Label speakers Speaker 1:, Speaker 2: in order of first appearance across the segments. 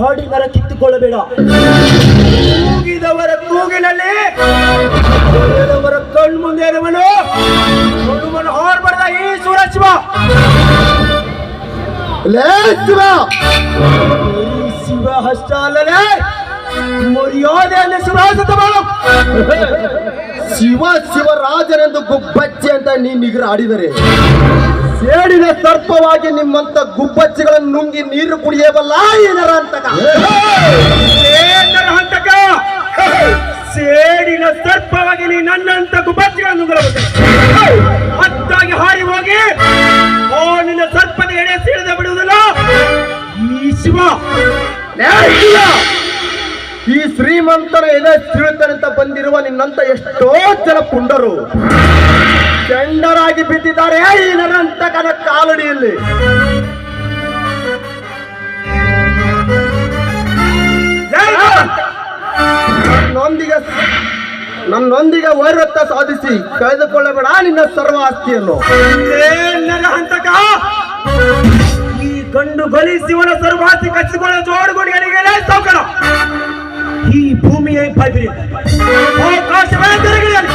Speaker 1: ಹಾಡಿನರ ಕಿತ್ತುಕೊಳ್ಳಬೇಡ. ಕೂಗಿದವರ ಕೂಗಿನಲ್ಲಿ ಅವರ ಕಣ್ಮುಂದೆ ಇರುವನು ಹಾರ್ಬಾರ್ದ ಈ ಶಿವ. ಶಿವ ಅಷ್ಟ ಅಲ್ಲದೆ ಮರ್ಯಾದೆಯನ್ನು ಸುರಾಸತ ಮಾಡು.
Speaker 2: ಶಿವರಾಜನೆಂದು ಗುಬ್ಬಚ್ಚಿ ಅಂತ ನೀನ್ ನಿಗ್ರಹ ಆಡಿದರೆ ಸೇಡಿನ ಸರ್ಪವಾಗಿ ನಿಮ್ಮಂತ ಗುಬ್ಬಚ್ಚಿಗಳನ್ನು ನುಂಗಿ ನೀರು ಕುಡಿಯಬಲ್ಲ ಈ ನರಹಂತಕ.
Speaker 1: ಸೇಡಿನ ಸರ್ಪವಾಗಿ ನೀ ನನ್ನಂತ ಗುಬ್ಬಚ್ಚಿಗಳನ್ನು ನುಂಗಬಹುದು. ಹತ್ತಾಗಿ ಹಾರಿ ಹೋಗಿ ನಿನ್ನ ಸರ್ಪದ ಎಡೆ ಸೀಳದೆ ಬಿಡುವುದಿಲ್ಲ ಈ ಶಿವ.
Speaker 2: ಈ ಶ್ರೀಮಂತನ ಎದೆ ಸೀಳುತ್ತಾನಂತ ಬಂದಿರುವ ನಿನ್ನಂತ ಎಷ್ಟೋ ಜನ ಪುಂಡರು ಚಂಡರಾಗಿ ಬಿದ್ದಿದ್ದಾರೆ ಈ ನರಹಂತಕನ ಕಾಲಡಿಯಲ್ಲಿ. ನನ್ನೊಂದಿಗೆ ವೈರತ್ವ ಸಾಧಿಸಿ ಕಳೆದುಕೊಳ್ಳಬೇಡ ನಿನ್ನ ಸರ್ವ ಆಸ್ತಿಯನ್ನು.
Speaker 1: ನರಹಂತಕ, ಈ ಗಂಡು ಬಲಿ ಶಿವನ ಸರ್ವಾಸ್ತಿ ಕಚ್ಚಿಕೊಳ್ಳೋ ಜೋಡುಗುಡಿಗಳಿಗೆ ಸೌಕರ್ಯ. ಈ ಭೂಮಿಯೇ ಬಾಯ್ಬಿರಿ ಅವಕಾಶವೇ ತಿರುಗಿರಲಿ.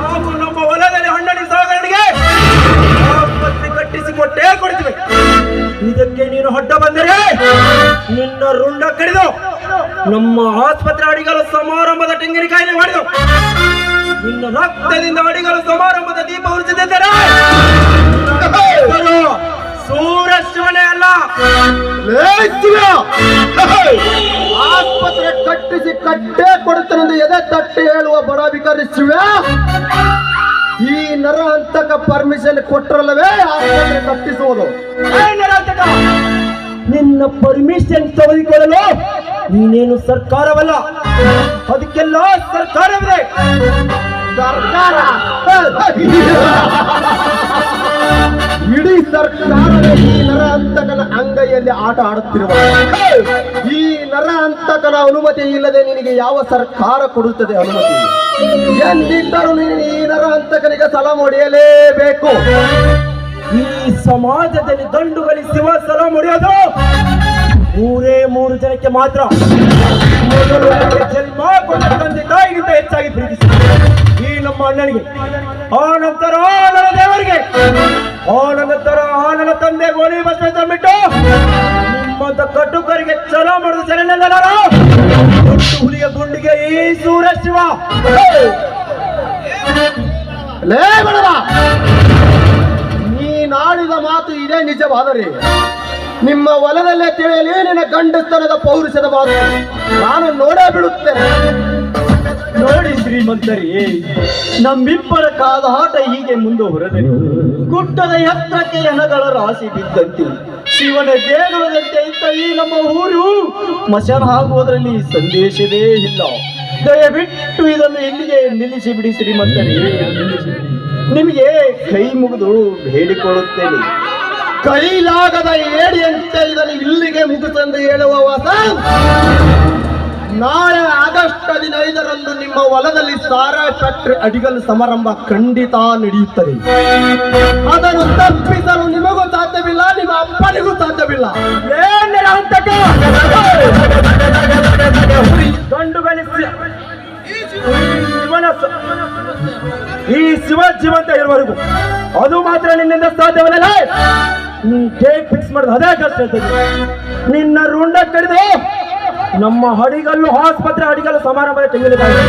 Speaker 1: ನಾವು ನಮ್ಮ ಹೊಲದಲ್ಲಿ ಹಣ್ಣಡಿ ಸಹೋದರನಿಗೆ ಆಸ್ಪತ್ರೆ ಕಟ್ಟಿಸಿಕೊಟ್ಟೇ ಕೊಡ್ತೀವಿ. ಇದಕ್ಕೆ ನೀನು ಹೊಡ್ಡ ಬಂದರೆ ನಿನ್ನ ರುಂಡ ಕಡಿದು ನಮ್ಮ ಆಸ್ಪತ್ರೆ ಅಡಿಗಲು ಸಮಾರಂಭದ ತೆಂಗಿನಕಾಯಿಲೆ ಮಾಡಿದು. ನಿನ್ನ ರಕ್ತದಿಂದ ಅಡಿಗಲು ಸಮಾರಂಭದ ದೀಪ ಉರಿಸಿದ್ದಾರೆ. ಸೂರಶಿವನೇ ಅಲ್ಲ,
Speaker 2: ಆಸ್ಪತ್ರೆ ಕಟ್ಟಿಸಿ ಕಟ್ಟೇ ಕೊಡುತ್ತನೆಂದು ಎದೆ ತಟ್ಟಿ ಹೇಳುವ ಬಡ ಬಿಕಾರಿ ಶಿವ. ಈ ನರಹಂತಕ ಪರ್ಮಿಷನ್ ಕೊಟ್ಟರಲ್ಲವೇ ಆಸ್ಪತ್ರೆ ಕಟ್ಟಿಸುವುದು.
Speaker 1: ನಿನ್ನ ಪರ್ಮಿಷನ್ ತೆಗೆದುಕೊಳ್ಳಲು ನೀನೇನು ಸರ್ಕಾರವಲ್ಲ, ಅದಕ್ಕೆಲ್ಲ ಸರ್ಕಾರವಿದೆ.
Speaker 2: ಸರ್ಕಾರ ಇಡೀ ಸರ್ಕಾರವೇ ಈ ನರಹಂತಕನ ಅಂಗೈಯಲ್ಲಿ ಆಟ ಆಡುತ್ತಿರುವ. ಈ ನರಹಂತಕನ ಅನುಮತಿ ಇಲ್ಲದೆ ನಿನಗೆ ಯಾವ ಸರ್ಕಾರ ಕೊಡುತ್ತದೆ ಅನುಮತಿ? ಎಂದಿದ್ದರೂ ನೀನು ಈ ನರಹಂತಕನಿಗೆ ಸಲಾಂ ಹೊಡೆಯಲೇಬೇಕು.
Speaker 1: ಈ ಸಮಾಜದಲ್ಲಿ ದಂಡುಗಳಿ ಶಿವ ಸಲಾಂ ಹೊಡೆಯೋದು 3 ಜನಕ್ಕೆ ಮಾತ್ರ. ಜನ್ಮ ಕೊಟ್ಟ ತಂದೆ ತಾಯಿಗಿಂತ ಹೆಚ್ಚಾಗಿ ಪ್ರೀತಿಸಿ ಈ ನಮ್ಮ ಅಣ್ಣನಿಗೆ, ಆ ನಂತರ ನನ್ನ ದೇವರಿಗೆ, ಆ ನನ್ನ ತಂದೆ ಗೋಲಿ ಬಸ್ ಬಿಟ್ಟು ನಿಮ್ಮಂತ ಕಟುಕರಿಗೆ ಛಲ ಮಾಡಿದ ಜನನೆಲ್ಲ ಹುಲಿಯ ಗುಂಡಿಗೆ ಈ ಸೂರಶಿವ.
Speaker 2: ನೀನಾಡಿದ ಮಾತು ಇದೇ ನಿಜವಾದರೆ ನಿಮ್ಮ ಹೊಲದಲ್ಲೇ ತಿಳಿಯಲಿ ನಿನ್ನ ಗಂಡಸ್ತನದ ಪೌರುಷದ ಮಾತು ನಾನು ನೋಡೇ ಬಿಡುತ್ತೇನೆ.
Speaker 1: ನೋಡಿ ಶ್ರೀಮಂತರಿ, ನಮ್ಮಿಬ್ಬರ ಕಾದಾಟ ಹೀಗೆ ಮುಂದುವರೆದರೆ ಗುಡ್ಡದ ಎತ್ತರಕ್ಕೆ ಹೆಣಗಳ ರಾಶಿ ಬಿದ್ದಂತೆ ಶಿವನ ದೇಗುಲದಂತೆ ಇದ್ದ ಈ ನಮ್ಮ ಊರು ಮಶಾನ ಆಗುವುದರಲ್ಲಿ ಸಂದೇಶವೇ ಇಲ್ಲ. ದಯವಿಟ್ಟು ಇದನ್ನು ಇಲ್ಲಿಗೆ ನಿಲ್ಲಿಸಿ ಬಿಡಿ ಶ್ರೀಮಂತರಿ, ನಿಮಗೆ ಕೈ ಮುಗಿದು ಬೇಡಿಕೊಳ್ಳುತ್ತೇನೆ.
Speaker 2: ಕೈಲಾಗದ ಏಡಿಯಂತೆ ಇದನ್ನು ಇಲ್ಲಿಗೆ ಮುಗಿಸೆಂದು ಹೇಳುವ ವಾಸ. ನಾಳೆ ಆಗಸ್ಟ್ 15ರಂದು ನಿಮ್ಮ ಹೊಲದಲ್ಲಿ ಸಾರಾ ಫ್ಯಾಕ್ಟರಿ ಅಡಿಗಲ್ ಸಮಾರಂಭ ಖಂಡಿತ ನಡೆಯುತ್ತದೆ. ಅದನ್ನು ತಪ್ಪಿಸಲು ನಿಮಗೂ ಸಾಧ್ಯವಿಲ್ಲ, ನಿಮ್ಮ ಅಪ್ಪನಿಗೂ ಸಾಧ್ಯವಿಲ್ಲ.
Speaker 1: ಗಂಡುಗಲಿ ಈ ಶಿವ ಜೀವಂತ ಇರುವವರೆಗೂ ಅದು ಮಾತ್ರ ನಿನ್ನಿಂದ ಸಾಧ್ಯವಲ್ಲ. ಡೇಟ್ ಫಿಕ್ಸ್ ಮಾಡೋದು ಅದೇ ಕಷ್ಟ ಇರ್ತದೆ. ನಿನ್ನ ರುಂಡ ಕಡಿದು ನಮ್ಮ ಅಡಿಗಲ್ಲು ಆಸ್ಪತ್ರೆ ಅಡಿಗಲ್ಲು ಸಮಾರಂಭದ ತೆಂಗಿನಕಾಯಿ,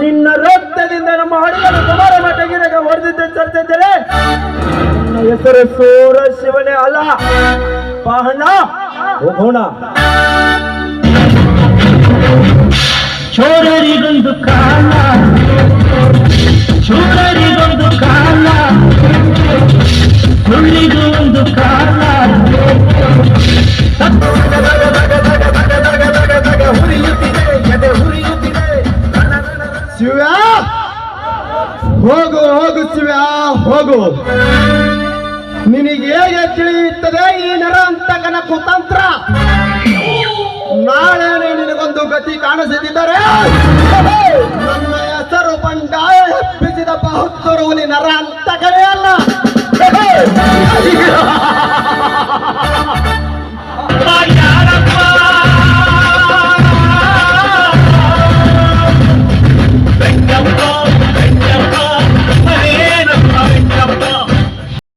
Speaker 1: ನಿನ್ನ ರಕ್ತದಿಂದ ನಮ್ಮ ಅಡಿಗಲ್ಲು ಸಮಾರಂಭ ತೆಂಗಿನಕಾಯಿ ಹೊಡೆದಿದ್ದ ಚರ್ಚಿದ್ದರೆ ನನ್ನ ಹೆಸರು ಸೂರಶಿವನೇ ಅಲ್ಲ. ಬಹಳ ಹೋಗೋಣ.
Speaker 3: ಚೋರರಿಗೊಂದು ಕಾಲ, ಚೋರರಿಗೊಂದು ಕಾಲ, ಸುಳ್ಳಿಗೂ ಒಂದು ಕಾಲ.
Speaker 2: ಶಿವ ಹೋಗು ಹೋಗು ಶಿವ ಹೋಗು. ನಿನಗೆ ಹೇಗೆ ತಿಳಿಯುತ್ತದೆ ಈ ನರಹಂತಕನ ಕುತಂತ್ರ? ನಾಳೆ ನಿನಗೊಂದು ಗತಿ ಕಾಣಿಸುತ್ತಿದ್ದರೆ ನನ್ನ ಹೆಸರು ಬಂಡಾಯ ಹೆಪ್ಪಿಸಿದ ಬಹುತ್ತೂರು ಹುಲಿ ನರಹಂತಕನೇ ಅಲ್ಲ.